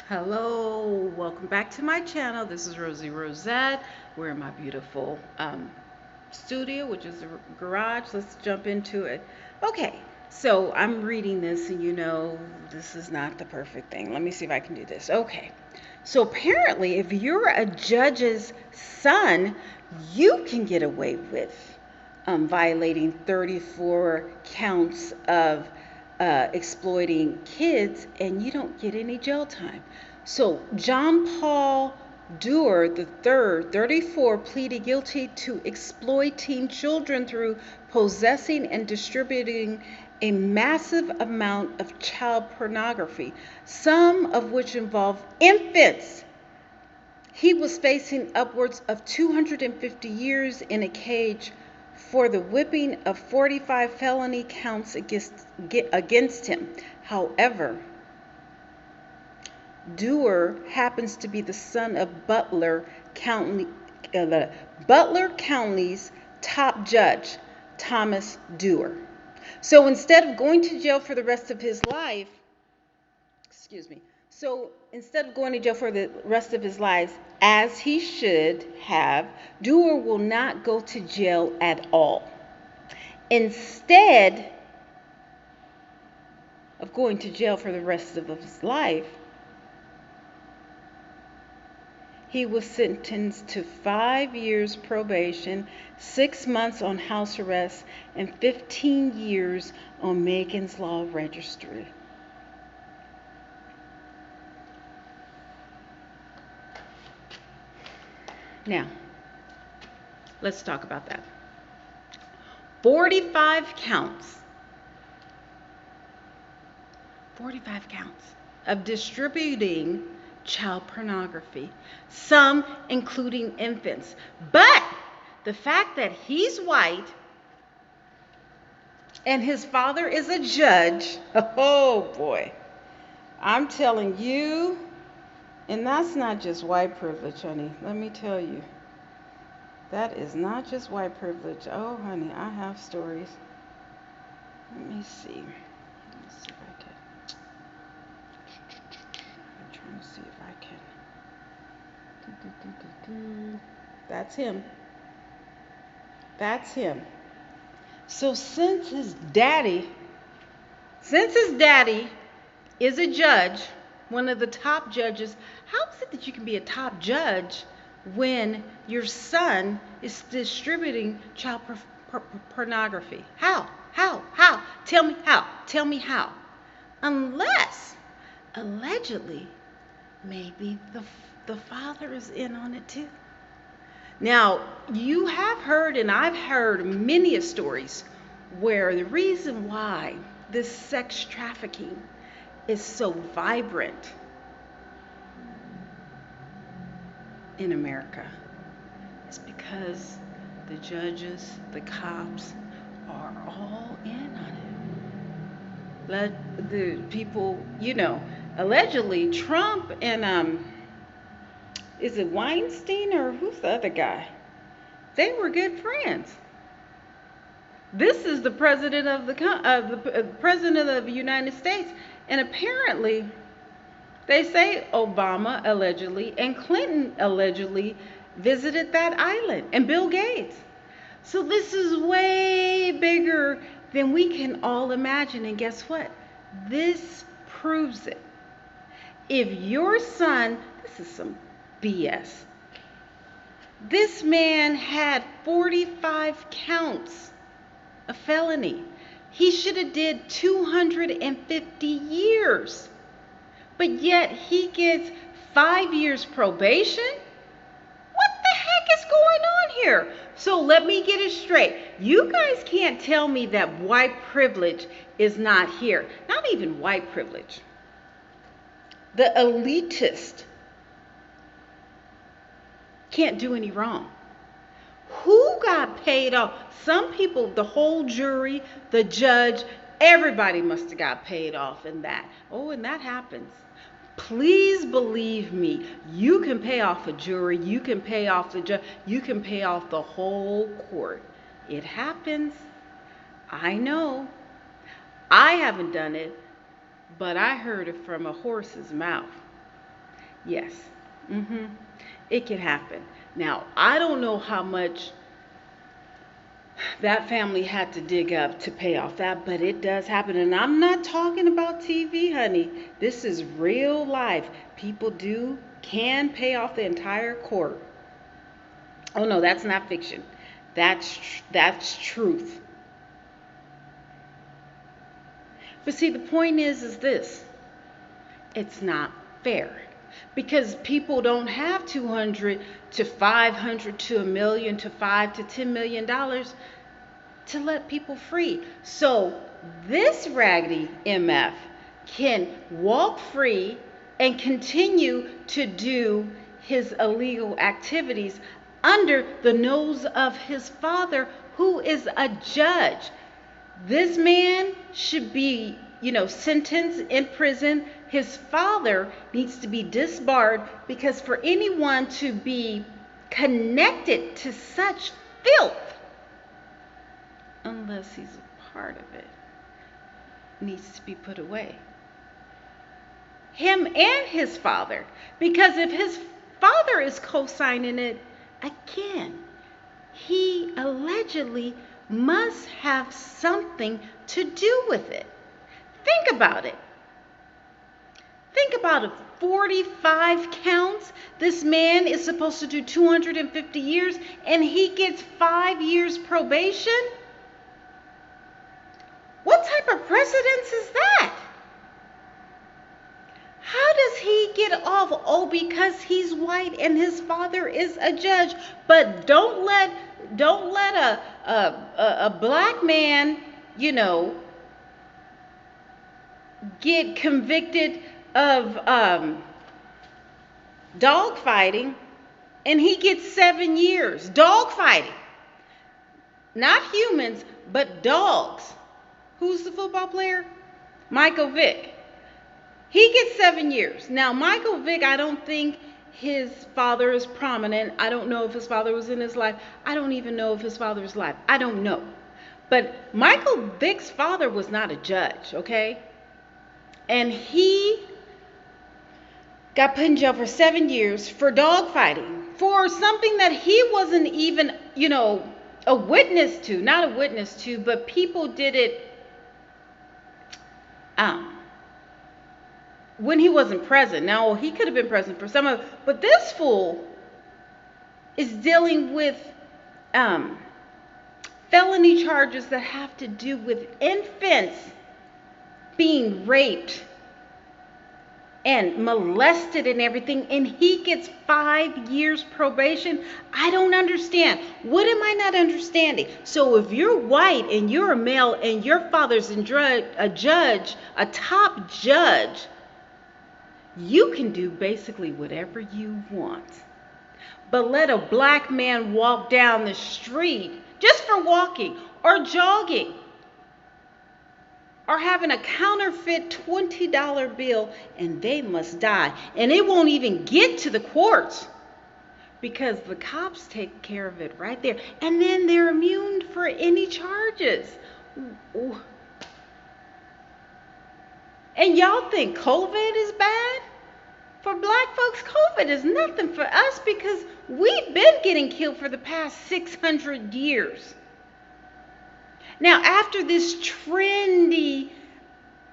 Hello, welcome back to my channel. This is Rosie Rosette. We're in my beautiful studio, which is a garage. Let's jump into it. Okay, so I'm reading this, and this is not the perfect thing. Let me see if I can do this. Okay, so apparently, if you're a judge's son, you can get away with violating 34 counts of exploiting kids, and you don't get any jail time. So John Paul Doerr III, 34, pleaded guilty to exploiting children through possessing and distributing a massive amount of child pornography, some of which involve infants. He was facing upwards of 250 years in a cage for the whipping of 45 felony counts against him. However, Doerr happens to be the son of Butler County's top judge, Thomas Doerr. So instead of going to jail for the rest of his life, excuse me. So instead of going to jail for the rest of his life, as he should have, Doerr will not go to jail at all. Instead of going to jail for the rest of his life, he was sentenced to 5 years probation, 6 months on house arrest, and 15 years on Megan's Law Registry. Now, let's talk about that. 45 counts. 45 counts of distributing child pornography, some including infants. But the fact that he's white and his father is a judge, oh boy, I'm telling you, and that's not just white privilege, honey. Let me tell you. That is not just white privilege. Oh, honey, I have stories. Let me see. Let's see if I can. I'm trying to see if I can. That's him. That's him. So since his daddy is a judge, one of the top judges, how is it that you can be a top judge when your son is distributing child pornography? How? Tell me how. Unless, allegedly, maybe the father is in on it too. Now, you have heard, and I've heard many stories where the reason why this sex trafficking is so vibrant in America is because the judges, the cops are all in on it. Let the people, allegedly Trump and is it Weinstein or who's the other guy? They were good friends. This is the president of the president of the United States, and apparently they say Obama allegedly and Clinton allegedly visited that island, and Bill Gates. So this is way bigger than we can all imagine. And guess what? This proves it. If your son, this is some BS. This man had 45 counts of felony. He should have did 250 years. But yet he gets 5 years probation? What the heck is going on here? So let me get it straight. You guys can't tell me that white privilege is not here. Not even white privilege. The elitist can't do any wrong. Who got paid off? Some people, the whole jury, the judge, everybody must have got paid off in that. Oh, and that happens. Please believe me, you can pay off a jury, you can pay off the judge, you can pay off the whole court. It happens. I know. I haven't done it, but I heard it from a horse's mouth. Yes. Mm-hmm. It can happen. Now, I don't know how much that family had to dig up to pay off that, but it does happen. And I'm not talking about TV, honey. This is real life. People can pay off the entire court. Oh no, that's not fiction. That's truth. But see, the point is this. It's not fair. Because people don't have 200 to 500 to a million to 5 to 10 million dollars to let people free. So this raggedy MF can walk free and continue to do his illegal activities under the nose of his father, who is a judge. This man should be, sentenced in prison. His father needs to be disbarred, because for anyone to be connected to such filth, unless he's a part of it, needs to be put away. Him and his father. Because if his father is co-signing it, again, he allegedly must have something to do with it. Think about it. Think about it. 45 counts. This man is supposed to do 250 years, and he gets 5 years probation. What type of precedence is that? How does he get off? Oh, because he's white and his father is a judge. But don't let a black man, get convicted of dog fighting, and he gets 7 years. Dog fighting. Not humans, but dogs. Who's the football player? Michael Vick. He gets 7 years. Now, Michael Vick, I don't think his father is prominent. I don't know if his father was in his life. I don't even know if his father is alive. I don't know. But Michael Vick's father was not a judge, okay? And he got put in jail for 7 years for dog fighting, for something that he wasn't even, a witness to. Not a witness to, but people did it when he wasn't present. Now, he could have been present for some of it, but this fool is dealing with felony charges that have to do with infants being raped and molested and everything, and he gets 5 years probation. I don't understand. What am I not understanding? So if you're white and you're a male and your father's a judge, a top judge, you can do basically whatever you want. But let a black man walk down the street just for walking or jogging, or having a counterfeit $20 bill, and they must die. And it won't even get to the courts, because the cops take care of it right there. And then they're immune for any charges. And y'all think COVID is bad? For black folks, COVID is nothing for us, because we've been getting killed for the past 600 years. Now, after this trendy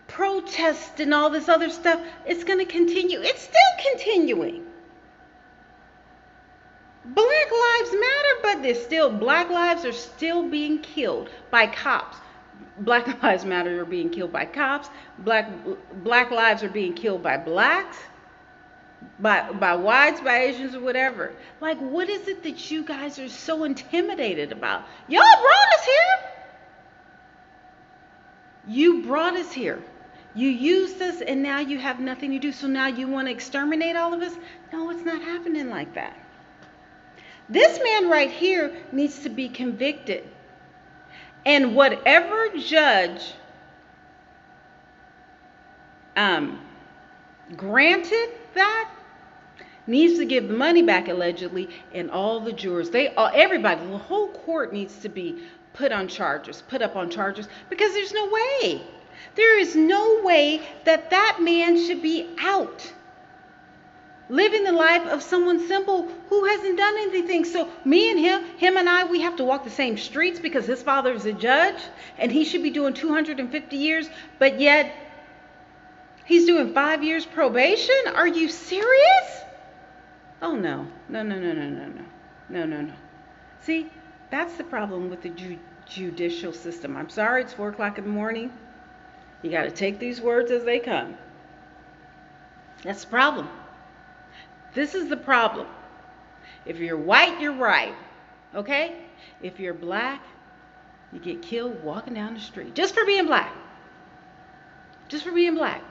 protest and all this other stuff, it's going to continue. It's still continuing. Black lives matter, but black lives are still being killed by cops. Black lives matter are being killed by cops. Black lives are being killed by blacks, by whites, by Asians, or whatever. Like, what is it that you guys are so intimidated about? Y'all brought us here. You brought us here. You used us, and now you have nothing to do. So now you want to exterminate all of us? No, it's not happening like that. This man right here needs to be convicted. And whatever judge granted that needs to give the money back, allegedly, and all the jurors, everybody, the whole court needs to be put up on charges, because there's no way. There is no way that man should be out. living the life of someone simple who hasn't done anything. So me and him and I, we have to walk the same streets because his father is a judge and he should be doing 250 years, but yet he's doing 5 years probation? Are you serious? Oh no. No, no, no, no, no, no. No, no, no. See, that's the problem with the judicial system. I'm sorry, it's 4 o'clock in the morning. You got to take these words as they come. That's the problem. This is the problem. If you're white, you're right. Okay? If you're black, you get killed walking down the street. Just for being black. Just for being black.